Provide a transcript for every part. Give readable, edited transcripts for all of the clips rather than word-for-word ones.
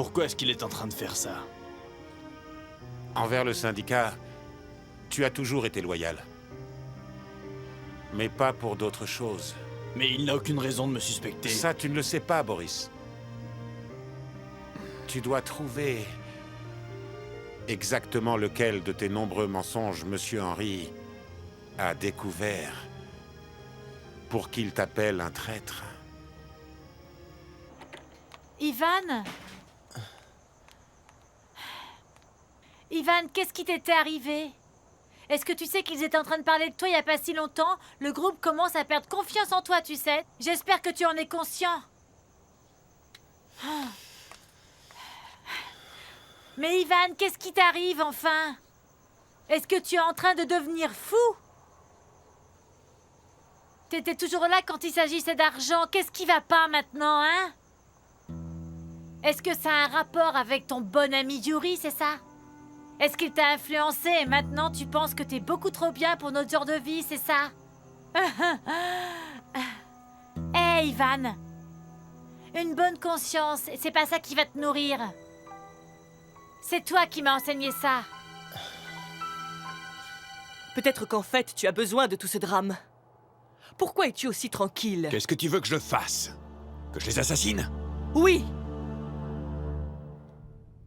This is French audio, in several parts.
Pourquoi est-ce qu'il est en train de faire ça? Envers le syndicat, tu as toujours été loyal. Mais pas pour d'autres choses. Mais il n'a aucune raison de me suspecter. Ça, tu ne le sais pas, Boris. Tu dois trouver exactement lequel de tes nombreux mensonges Monsieur Henry a découvert pour qu'il t'appelle un traître. Ivan? Ivan, qu'est-ce qui t'était arrivé? Est-ce que tu sais qu'ils étaient en train de parler de toi il n'y a pas si longtemps? Le groupe commence à perdre confiance en toi, tu sais. J'espère que tu en es conscient. Mais Ivan, qu'est-ce qui t'arrive enfin? Est-ce que tu es en train de devenir fou? T'étais toujours là quand il s'agissait d'argent. Qu'est-ce qui va pas maintenant, hein? Est-ce que ça a un rapport avec ton bon ami Yuri, c'est ça? Est-ce qu'il t'a influencé et maintenant tu penses que t'es beaucoup trop bien pour notre genre de vie, c'est ça? Hé, Ivan! Une bonne conscience, c'est pas ça qui va te nourrir. C'est toi qui m'as enseigné ça. Peut-être qu'en fait, tu as besoin de tout ce drame. Pourquoi es-tu aussi tranquille? Qu'est-ce que tu veux que je fasse? Que je les assassine? Oui!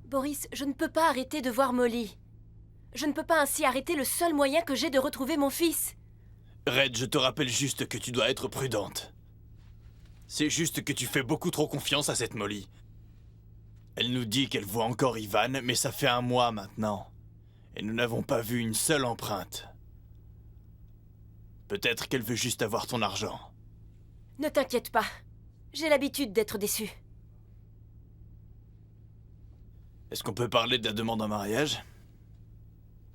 Boris, je ne peux pas arrêter de voir Molly. Je ne peux pas ainsi arrêter le seul moyen que j'ai de retrouver mon fils. Red, je te rappelle juste que tu dois être prudente. C'est juste que tu fais beaucoup trop confiance à cette Molly. Elle nous dit qu'elle voit encore Ivan, mais ça fait 1 mois maintenant. Et nous n'avons pas vu une seule empreinte. Peut-être qu'elle veut juste avoir ton argent. Ne t'inquiète pas. J'ai l'habitude d'être déçue. Est-ce qu'on peut parler de la demande en mariage?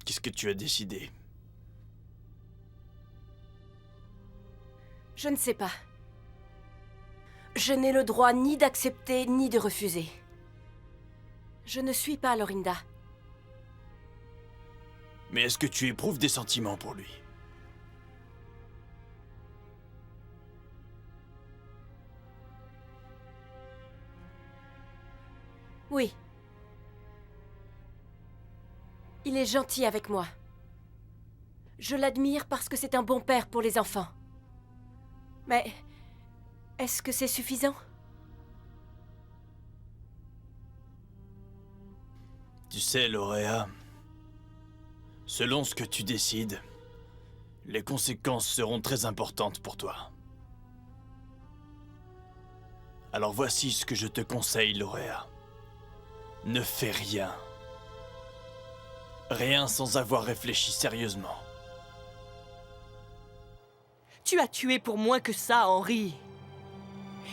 Qu'est-ce que tu as décidé? Je ne sais pas. Je n'ai le droit ni d'accepter ni de refuser. Je ne suis pas Lorinda. Mais est-ce que tu éprouves des sentiments pour lui? Oui. Il est gentil avec moi. Je l'admire parce que c'est un bon père pour les enfants. Mais est-ce que c'est suffisant? Tu sais, Lauréa, selon ce que tu décides, les conséquences seront très importantes pour toi. Alors voici ce que je te conseille, Lauréa. Ne fais rien. Rien sans avoir réfléchi sérieusement. Tu as tué pour moins que ça, Henry.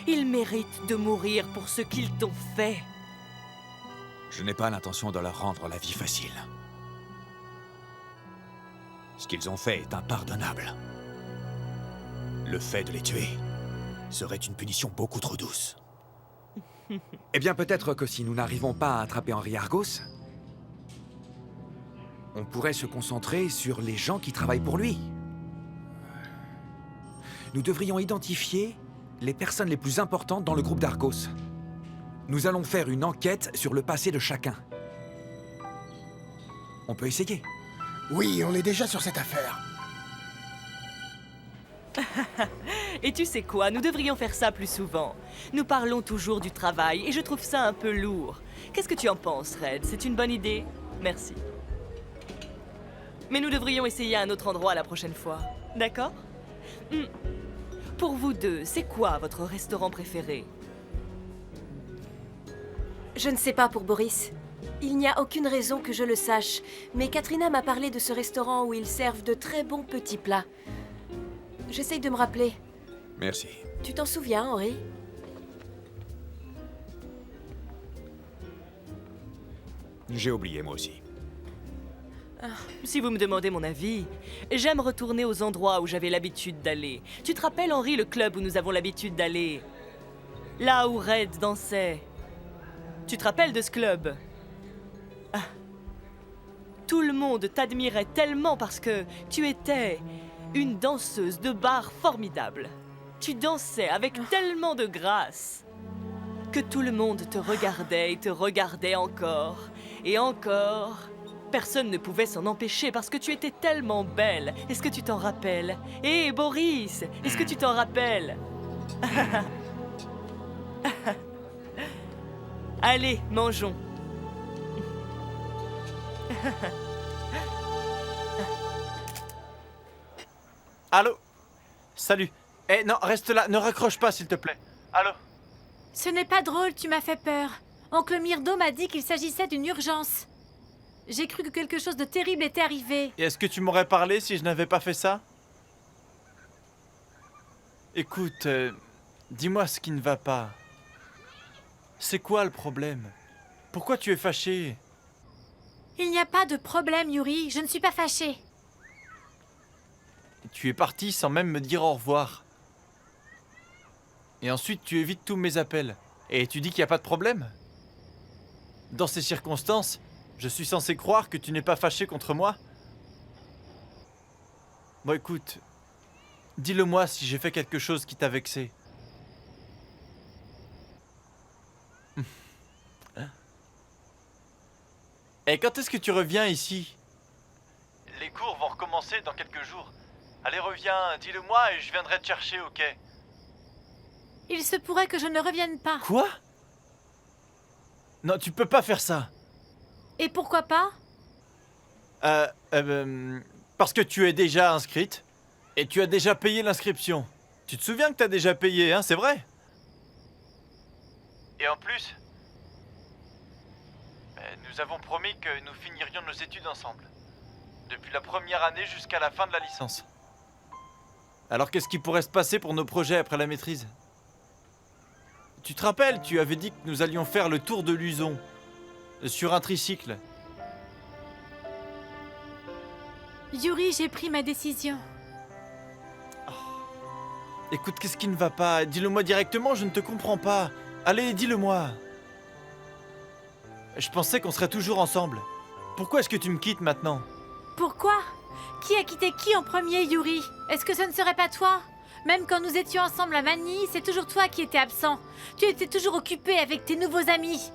Ils méritent de mourir pour ce qu'ils t'ont fait. Je n'ai pas l'intention de leur rendre la vie facile. Ce qu'ils ont fait est impardonnable. Le fait de les tuer serait une punition beaucoup trop douce. Eh bien, peut-être que si nous n'arrivons pas à attraper Henry Argos, on pourrait se concentrer sur les gens qui travaillent pour lui. Nous devrions identifier les personnes les plus importantes dans le groupe d'Argos. Nous allons faire une enquête sur le passé de chacun. On peut essayer. Oui, on est déjà sur cette affaire. Et tu sais quoi, nous devrions faire ça plus souvent. Nous parlons toujours du travail et je trouve ça un peu lourd. Qu'est-ce que tu en penses, Red? C'est une bonne idée? Merci. Mais nous devrions essayer à un autre endroit la prochaine fois. D'accord? Pour vous deux, c'est quoi votre restaurant préféré? Je ne sais pas pour Boris. Il n'y a aucune raison que je le sache, mais Katrina m'a parlé de ce restaurant où ils servent de très bons petits plats. J'essaye de me rappeler. Merci. Tu t'en souviens, Henry? J'ai oublié, moi aussi. Si vous me demandez mon avis, j'aime retourner aux endroits où j'avais l'habitude d'aller. Tu te rappelles, Henry, le club où nous avons l'habitude d'aller? Là où Red dansait. Tu te rappelles de ce club? Tout le monde t'admirait tellement parce que tu étais une danseuse de bar formidable. Tu dansais avec tellement de grâce que tout le monde te regardait et te regardait encore. Et encore. Personne ne pouvait s'en empêcher parce que tu étais tellement belle. Est-ce que tu t'en rappelles? Hé, Boris, est-ce que tu t'en rappelles? Allez, mangeons. Allô? Salut. Eh non, reste là, ne raccroche pas s'il te plaît. Allô? Ce n'est pas drôle, tu m'as fait peur. Oncle Myrdo m'a dit qu'il s'agissait d'une urgence. J'ai cru que quelque chose de terrible était arrivé. Et est-ce que tu m'aurais parlé si je n'avais pas fait ça? Écoute, dis-moi ce qui ne va pas. C'est quoi le problème? Pourquoi tu es fâché? Il n'y a pas de problème, Yuri. Je ne suis pas fâchée. Tu es parti sans même me dire au revoir. Et ensuite, tu évites tous mes appels. Et tu dis qu'il n'y a pas de problème? Dans ces circonstances, je suis censé croire que tu n'es pas fâché contre moi? Bon, écoute, dis-le-moi si j'ai fait quelque chose qui t'a vexé. Hein? Et quand est-ce que tu reviens ici? Les cours vont recommencer dans quelques jours. Allez, reviens, dis-le-moi et je viendrai te chercher, ok? Il se pourrait que je ne revienne pas. Quoi? Non, tu peux pas faire ça. Et pourquoi pas? Parce que tu es déjà inscrite et tu as déjà payé l'inscription. Tu te souviens que tu as déjà payé, hein, c'est vrai? Et en plus, nous avons promis que nous finirions nos études ensemble. Depuis la première année jusqu'à la fin de la licence. Alors qu'est-ce qui pourrait se passer pour nos projets après la maîtrise? Tu te rappelles, tu avais dit que nous allions faire le tour de Luzon, sur un tricycle. Yuri, j'ai pris ma décision. Écoute, qu'est-ce qui ne va pas? Dis-le-moi directement, je ne te comprends pas. Allez, dis-le-moi. Je pensais qu'on serait toujours ensemble. Pourquoi est-ce que tu me quittes maintenant? Pourquoi? Qui a quitté qui en premier, Yuri? Est-ce que ce ne serait pas toi? Même quand nous étions ensemble à Manille, c'est toujours toi qui étais absent. Tu étais toujours occupé avec tes nouveaux amis.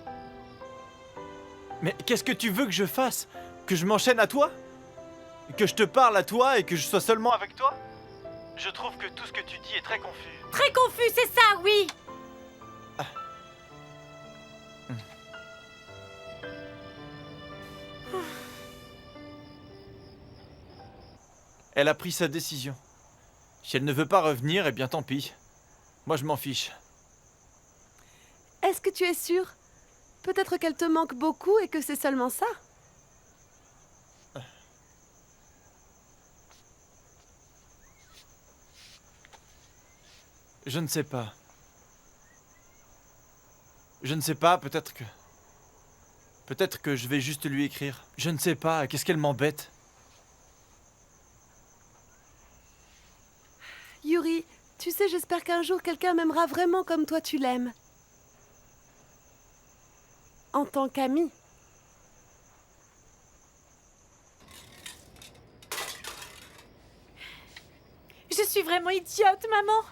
Mais qu'est-ce que tu veux que je fasse? Que je m'enchaîne à toi? Que je te parle à toi et que je sois seulement avec toi? Je trouve que tout ce que tu dis est très confus. Très confus, c'est ça, oui! Elle a pris sa décision. Si elle ne veut pas revenir, eh bien tant pis. Moi je m'en fiche. Est-ce que tu es sûr? Peut-être qu'elle te manque beaucoup et que c'est seulement ça? Je ne sais pas. Je ne sais pas, peut-être que... Peut-être que je vais juste lui écrire. Je ne sais pas, qu'est-ce qu'elle m'embête? Yuri, tu sais, j'espère qu'un jour quelqu'un m'aimera vraiment comme toi tu l'aimes. En tant qu'ami. Je suis vraiment idiote, maman.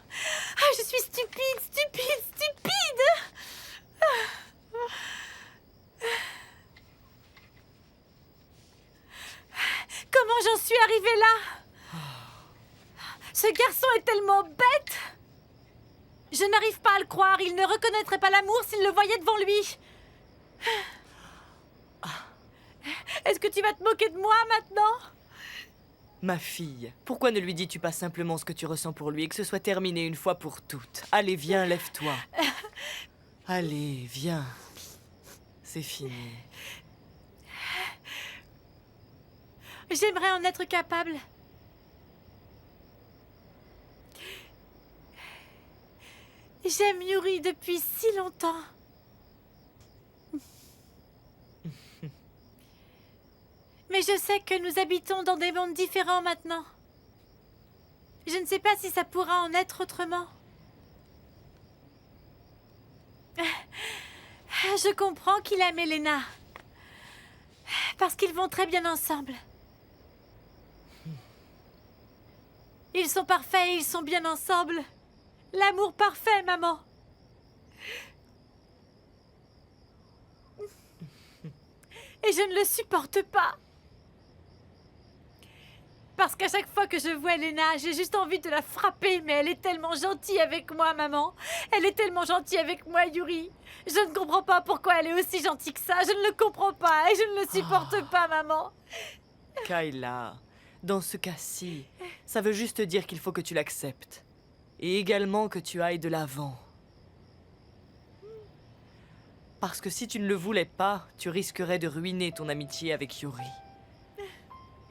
Ah, je suis stupide, stupide, stupide. Comment j'en suis arrivée là? Ce garçon est tellement bête. Je n'arrive pas à le croire. Il ne reconnaîtrait pas l'amour s'il le voyait devant lui. Est-ce que tu vas te moquer de moi maintenant? Ma fille, pourquoi ne lui dis-tu pas simplement ce que tu ressens pour lui et que ce soit terminé une fois pour toutes? Allez, viens, lève-toi. Allez, viens. C'est fini. J'aimerais en être capable. J'aime Yuri depuis si longtemps. Mais je sais que nous habitons dans des mondes différents maintenant. Je ne sais pas si ça pourra en être autrement. Je comprends qu'il aime Elena. Parce qu'ils vont très bien ensemble. Ils sont parfaits et ils sont bien ensemble. L'amour parfait, maman. Et je ne le supporte pas. Parce qu'à chaque fois que je vois Elena, j'ai juste envie de la frapper, mais elle est tellement gentille avec moi, maman. Elle est tellement gentille avec moi, Yuri. Je ne comprends pas pourquoi elle est aussi gentille que ça. Je ne le comprends pas et je ne le supporte pas, maman. Kayla, dans ce cas-ci, ça veut juste dire qu'il faut que tu l'acceptes. Et également que tu ailles de l'avant. Parce que si tu ne le voulais pas, tu risquerais de ruiner ton amitié avec Yuri.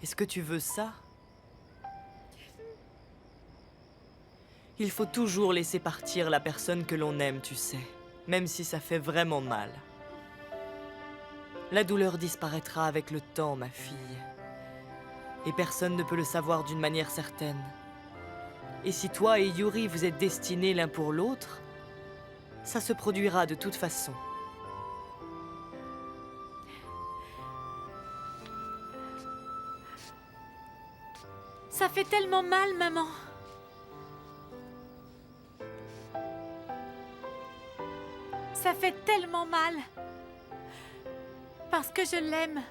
Est-ce que tu veux ça? Il faut toujours laisser partir la personne que l'on aime, tu sais, même si ça fait vraiment mal. La douleur disparaîtra avec le temps, ma fille. Et personne ne peut le savoir d'une manière certaine. Et si toi et Yuri vous êtes destinés l'un pour l'autre, ça se produira de toute façon. Ça fait tellement mal, maman. Ça fait tellement mal. Parce que je l'aime.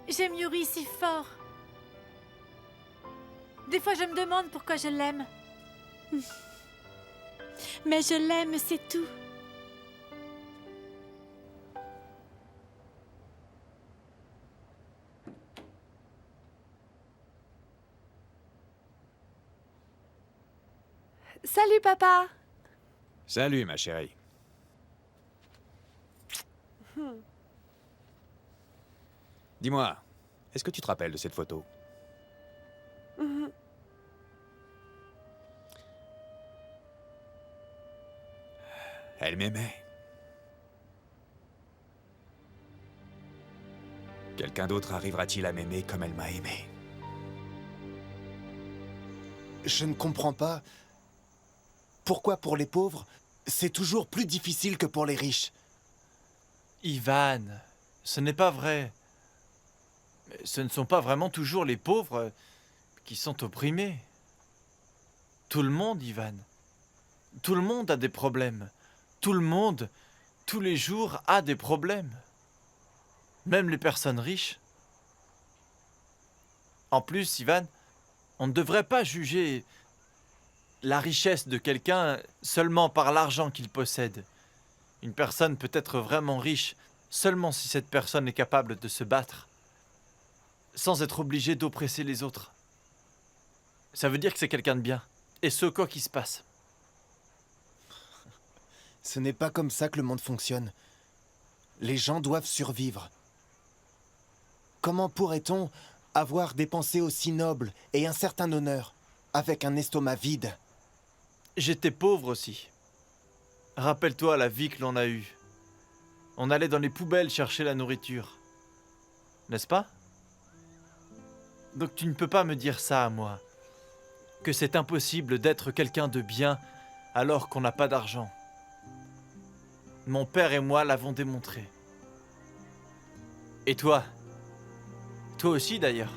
J'aime Yuri si fort. Des fois, je me demande pourquoi je l'aime. Mais je l'aime, c'est tout. Salut, papa. Salut, ma chérie. Dis-moi, est-ce que tu te rappelles de cette photo? Elle m'aimait. Quelqu'un d'autre arrivera-t-il à m'aimer comme elle m'a aimé? Je ne comprends pas. Pourquoi pour les pauvres, c'est toujours plus difficile que pour les riches? Ivan, ce n'est pas vrai. Ce ne sont pas vraiment toujours les pauvres qui sont opprimés. Tout le monde, Ivan. Tout le monde a des problèmes. Tout le monde, tous les jours, a des problèmes. Même les personnes riches. En plus, Ivan, on ne devrait pas juger la richesse de quelqu'un seulement par l'argent qu'il possède. Une personne peut être vraiment riche seulement si cette personne est capable de se battre, sans être obligée d'oppresser les autres. Ça veut dire que c'est quelqu'un de bien. Et ce, quoi qu'il se passe. Ce n'est pas comme ça que le monde fonctionne. Les gens doivent survivre. Comment pourrait-on avoir des pensées aussi nobles et un certain honneur avec un estomac vide? J'étais pauvre aussi. Rappelle-toi la vie que l'on a eue. On allait dans les poubelles chercher la nourriture. N'est-ce pas? Donc tu ne peux pas me dire ça à moi. Que c'est impossible d'être quelqu'un de bien alors qu'on n'a pas d'argent. Mon père et moi l'avons démontré. Et toi? Toi aussi d'ailleurs.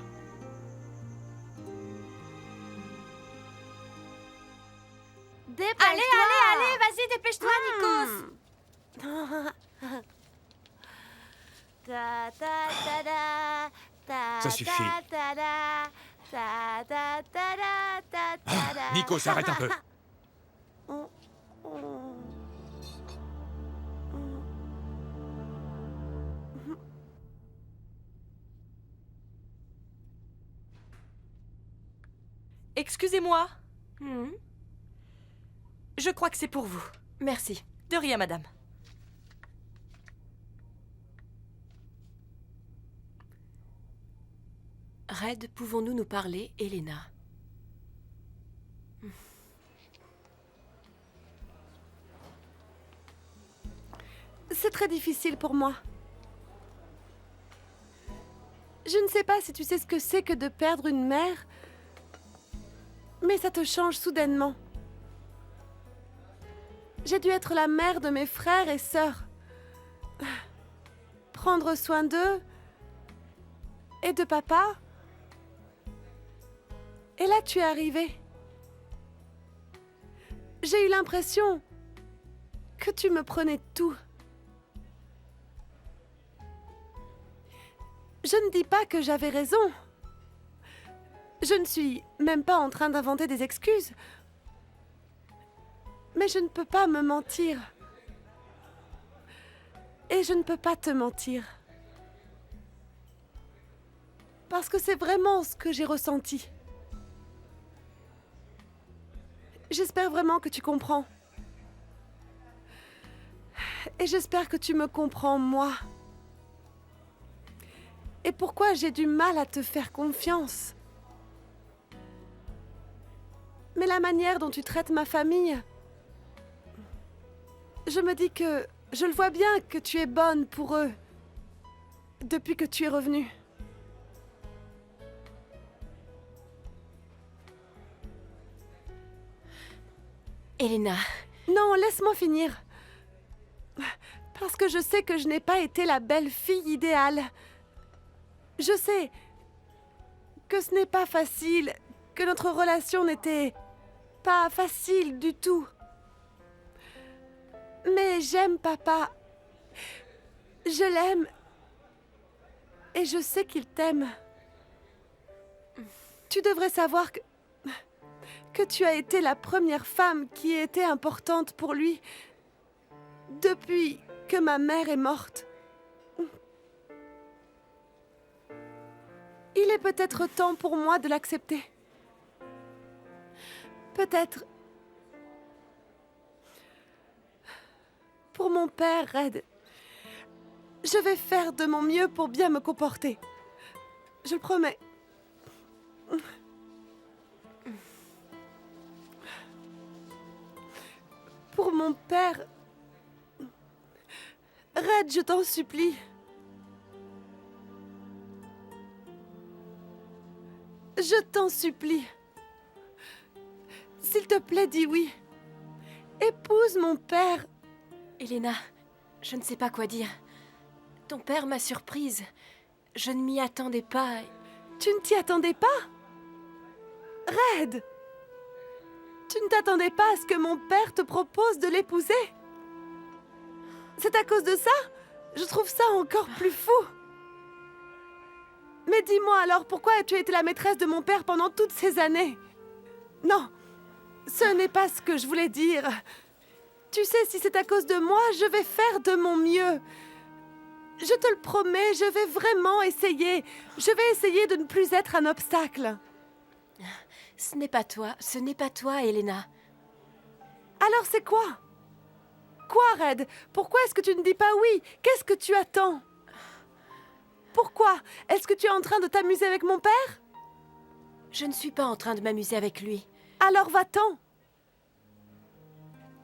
Dépêche-toi. Allez, vas-y, dépêche-toi, Nikos. Ça suffit. Nikos, arrête un peu. Excusez-moi. Je crois que c'est pour vous. Merci. De rien, madame. Red, pouvons-nous nous parler, Elena? C'est très difficile pour moi. Je ne sais pas si tu sais ce que c'est que de perdre une mère, mais ça te change soudainement. J'ai dû être la mère de mes frères et sœurs. Prendre soin d'eux et de papa. Et là, tu es arrivé. J'ai eu l'impression que tu me prenais tout. Je ne dis pas que j'avais raison. Je ne suis même pas en train d'inventer des excuses. Mais je ne peux pas me mentir. Et je ne peux pas te mentir. Parce que c'est vraiment ce que j'ai ressenti. J'espère vraiment que tu comprends. Et j'espère que tu me comprends, moi. Et pourquoi j'ai du mal à te faire confiance. Mais la manière dont tu traites ma famille... Je me dis que... Je le vois bien que tu es bonne pour eux. Depuis que tu es revenue. Elena, Non, laisse-moi finir. Parce que je sais que je n'ai pas été la belle fille idéale. Je sais que ce n'est pas facile, que notre relation n'était pas facile du tout. Mais j'aime papa. Je l'aime. Et je sais qu'il t'aime. Tu devrais savoir que tu as été la première femme qui était importante pour lui depuis que ma mère est morte. Il est peut-être temps pour moi de l'accepter. Peut-être. Pour mon père, Red. Je vais faire de mon mieux pour bien me comporter. Je le promets. Pour mon père... Red, je t'en supplie. Je t'en supplie. S'il te plaît, dis oui. Épouse mon père. Elena, je ne sais pas quoi dire. Ton père m'a surprise. Je ne m'y attendais pas. Tu ne t'y attendais pas? Red! Tu ne t'attendais pas à ce que mon père te propose de l'épouser? C'est à cause de ça? Je trouve ça encore plus fou. Mais dis-moi alors, pourquoi as-tu été la maîtresse de mon père pendant toutes ces années? Non, ce n'est pas ce que je voulais dire. Tu sais, si c'est à cause de moi, je vais faire de mon mieux. Je te le promets, je vais vraiment essayer. Je vais essayer de ne plus être un obstacle. Ce n'est pas toi, Elena. Alors c'est quoi? Quoi, Red? Pourquoi est-ce que tu ne dis pas oui? Qu'est-ce que tu attends? Pourquoi? Est-ce que tu es en train de t'amuser avec mon père? Je ne suis pas en train de m'amuser avec lui. Alors va-t'en.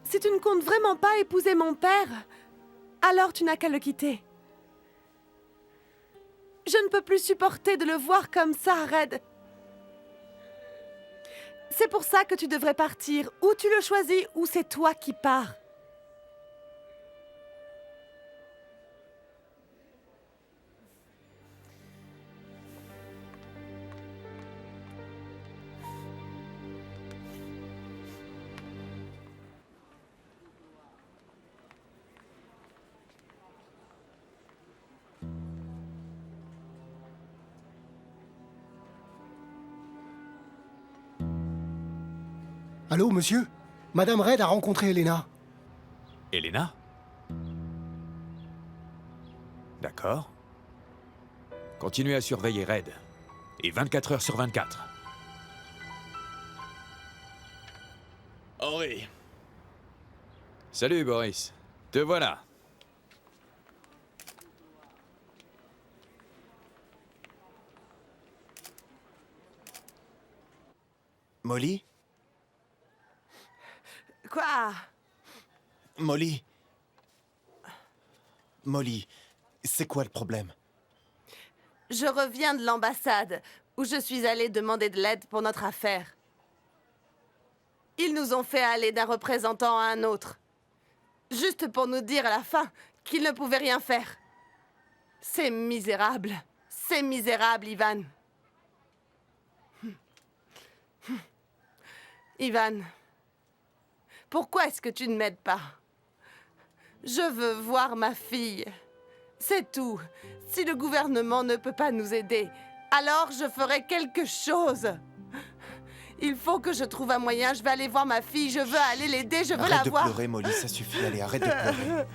Si tu ne comptes vraiment pas épouser mon père, alors tu n'as qu'à le quitter. Je ne peux plus supporter de le voir comme ça, Red. C'est pour ça que tu devrais partir. Ou tu le choisis, ou c'est toi qui pars. Allô, monsieur? Madame Red a rencontré Elena. Elena? D'accord. Continuez à surveiller Red. Et 24 heures sur 24. Henri. Salut, Boris. Te voilà. Molly? Quoi? Molly? Molly, c'est quoi le problème? Je reviens de l'ambassade, où je suis allée demander de l'aide pour notre affaire. Ils nous ont fait aller d'un représentant à un autre. Juste pour nous dire à la fin qu'ils ne pouvaient rien faire. C'est misérable. C'est misérable, Ivan. Ivan, pourquoi est-ce que tu ne m'aides pas? Je veux voir ma fille. C'est tout. Si le gouvernement ne peut pas nous aider, alors je ferai quelque chose. Il faut que je trouve un moyen. Je vais aller voir ma fille. Je veux aller l'aider. Je veux la Arrête de voir. pleurer, Molly, ça suffit. Allez, arrête de pleurer.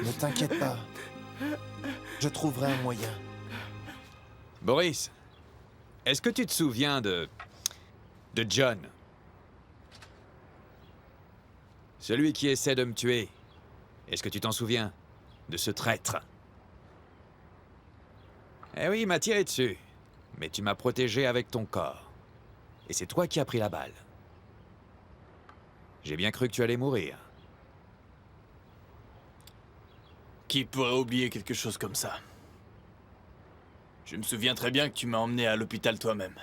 Ne t'inquiète pas. Je trouverai un moyen. Boris, est-ce que tu te souviens de John? Celui qui essaie de me tuer. Est-ce que tu t'en souviens? De ce traître? Eh oui, il m'a tiré dessus. Mais tu m'as protégé avec ton corps. Et c'est toi qui as pris la balle. J'ai bien cru que tu allais mourir. Qui pourrait oublier quelque chose comme ça? Je me souviens très bien que tu m'as emmené à l'hôpital toi-même.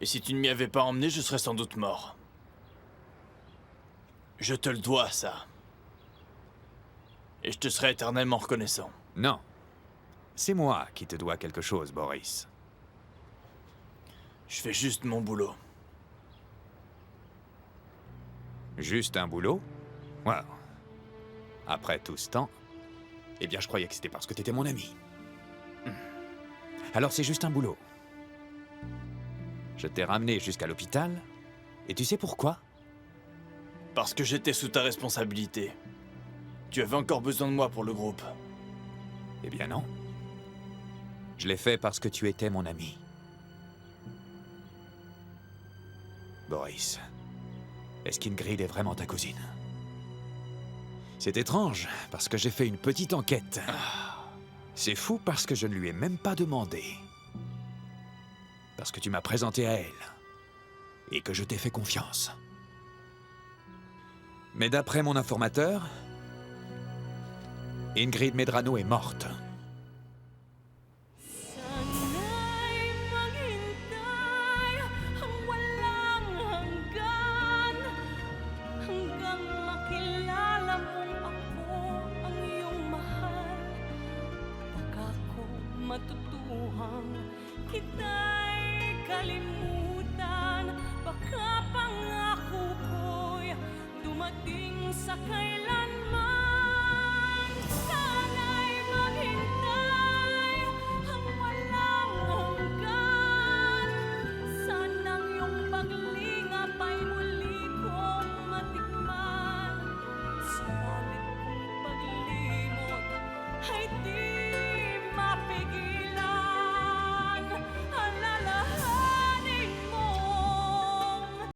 Et si tu ne m'y avais pas emmené, je serais sans doute mort. Je te le dois, ça. Et je te serai éternellement reconnaissant. Non. C'est moi qui te dois quelque chose, Boris. Je fais juste mon boulot. Juste un boulot? Wow. Après tout ce temps, eh bien je croyais que c'était parce que t'étais mon ami. Alors c'est juste un boulot. Je t'ai ramené jusqu'à l'hôpital, et tu sais pourquoi? Parce que j'étais sous ta responsabilité. Tu avais encore besoin de moi pour le groupe. Eh bien non. Je l'ai fait parce que tu étais mon ami. Boris, est-ce qu'Ingrid est vraiment ta cousine? C'est étrange, parce que j'ai fait une petite enquête. C'est fou parce que je ne lui ai même pas demandé. Parce que tu m'as présenté à elle. Et que je t'ai fait confiance. Mais d'après mon informateur, Ingrid Medrano est morte. Matutuhang kita'y kalimutan. Baka pangako ko'y dumating sa kailan